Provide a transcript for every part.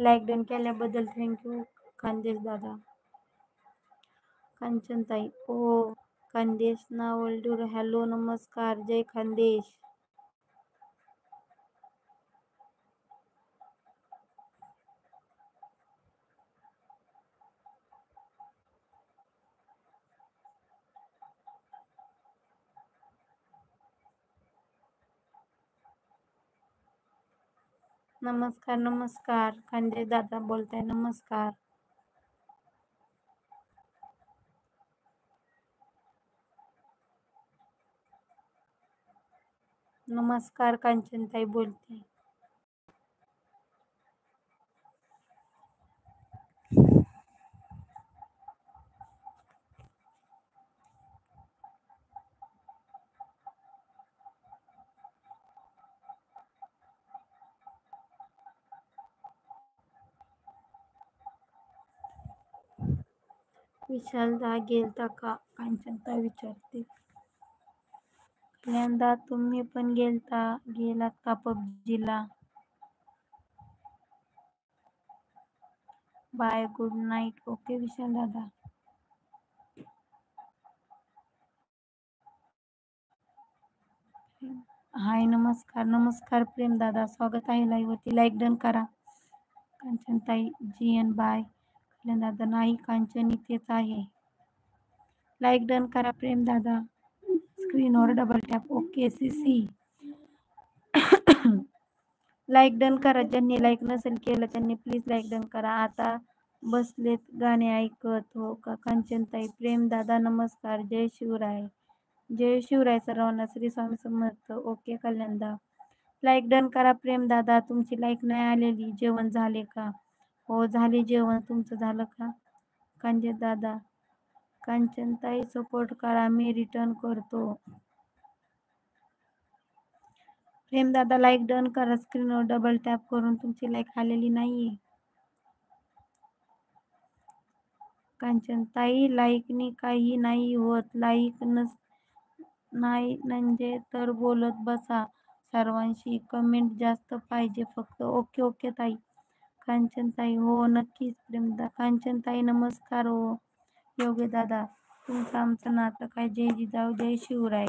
Like done केल्याबद्दल thank you Khandesh दादा. कांचनताई ओ खानदेश ना वल्डूर हॅलो नमस्कार जय खानदेश. नमस्कार नमस्कार खानदेश दादा बोलताय नमस्कार. नमस्कार कांचनताई बोलते. विशालदा गेलता का कांचनताई विचारते. पहिल्यांदा तुम्ही पण गेलात का पबजीला. Bye good night. Okay Vishal दादा. हाय नमस्कार नमस्कार प्रेम दादा स्वागत आहे लाईव्ह वरती. लाईक डन करा. कांचनताई जीएन बाय. कल्याण दादा नाही कांचन इथेच आहे. लाईक डन करा प्रेम दादा. स्क्रीनवर double tap. Okay CC. Like done करा. ज्यांनी लाईक नसेल केलं त्यांनी प्लीज लाईक डन करा. आता बसलेत गाणे ऐकत. हो का कांचनताई. प्रेम दादा नमस्कार. जय शिवराय. जय शिवराय सर्वांना. Shri Swami Samarth. Okay कल्याणदा. Like done करा प्रेम दादा. तुमची लाईक नाही आलेली. जेवण झाले का. हो झाले जेवण. तुमचं झालं का कांचन दादा. कांचनताई सपोर्ट करा मी रिटर्न करतो. प्रेम दादा लाईक डन करा. स्क्रीनवर डबल टॅप करून. तुमची लाईक आलेली नाहीये. कांचनताई लाईकनी काही नाही होत. लाईक नाही म्हणजे तर बोलत बसा सर्वांशी. कमेंट जास्त पाहिजे फक्त. ओके ओके ताई. कांचनताई हो नक्कीच प्रेमदा. कांचनताई नमस्कार. हो योगी दादा तुमचं आमचं नातं काय. जय जिजाऊ जय शिवराय.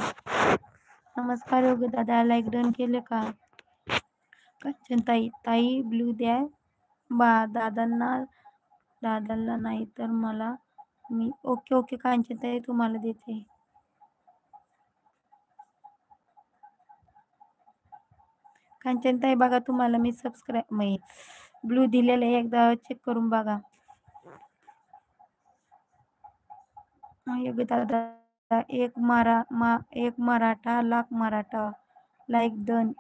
नमस्कार योगी दादा. लाईक डन केले का कांचनताई. ताई ब्लू द्या दादाला नाही तर मला. मी ओके ओके कांचनताई तुम्हाला देते. कांचनताई बघा तुम्हाला मी सबस्क्राईब ब्लू दिलेलं एकदा चेक करून बघा. योगी दादा एक मराठा लाख मराठा. Like done.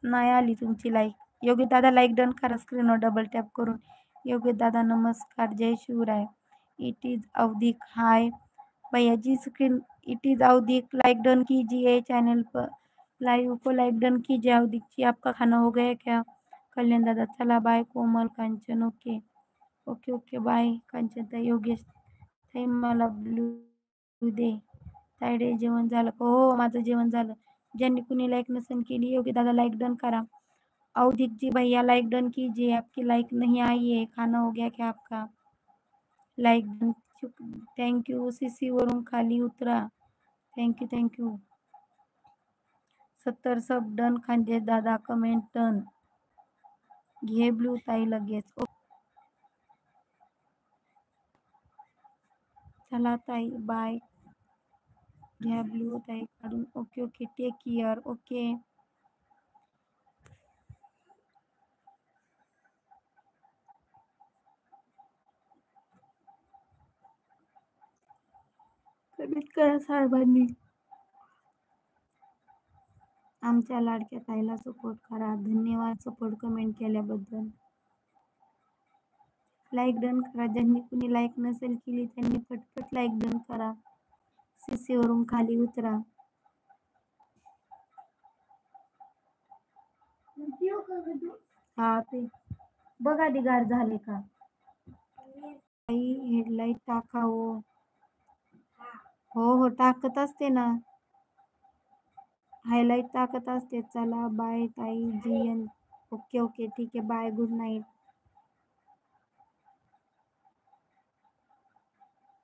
नाही आली तुमची लाईक. योगी दादा लाईक डन करा स्क्रीनवर डबल टॅप करून. योगी दादा नमस्कार जय शिवराय. इट इज अवधिक. हाय भैया जी स्क्रीन. इट इज अवधिक. लाइक डन कीजिए चैनल पर. लाइव को लाइक डन कीजिए. अवधिक जी आपका खाना हो गया क्या. कल्याण दादा चला bye. Komal Kanchan okay okay okay bye. Kanchan Yogesh ताई मला ब्लू दे. तायडे जेवण झालं का. हो माझं जेवण झालं. ज्यांनी कुणी लाइक नसेल केली योगी दादा लाइक डन करा. अवधिक जी भैया लाइक डन कीजिए. आपकी लाइक नहीं आई है. खाना हो गया क्या आपका. Like done. थँक्यू. सीसी वरून खाली उतरा. Thank you thank you. 70 सब डन. खानदेश दादा कमेंट डन. घे ब्लू ताई लगेच. चला ताई बाय. घ्या ब्लू ताई काढून. Okay okay take care. Okay comment करा सर्वांनी. आमच्या लाडक्या ताईला सपोर्ट करा. धन्यवाद सपोर्ट कमेंट केल्याबद्दल. लाईक डन करा. ज्यांनी कुणी लाईक नसेल केली त्यांनी पटपट लाईक डन करा. सीसी वरून खाली उतरा. हा ते बघा दिगार झाले का. हेडलाईट टाका. हो टाकत असते ना. हायलाइट टाकत असते. चला बाय ताई जीएन ओके ओके ठीक आहे बाय गुड नाईट.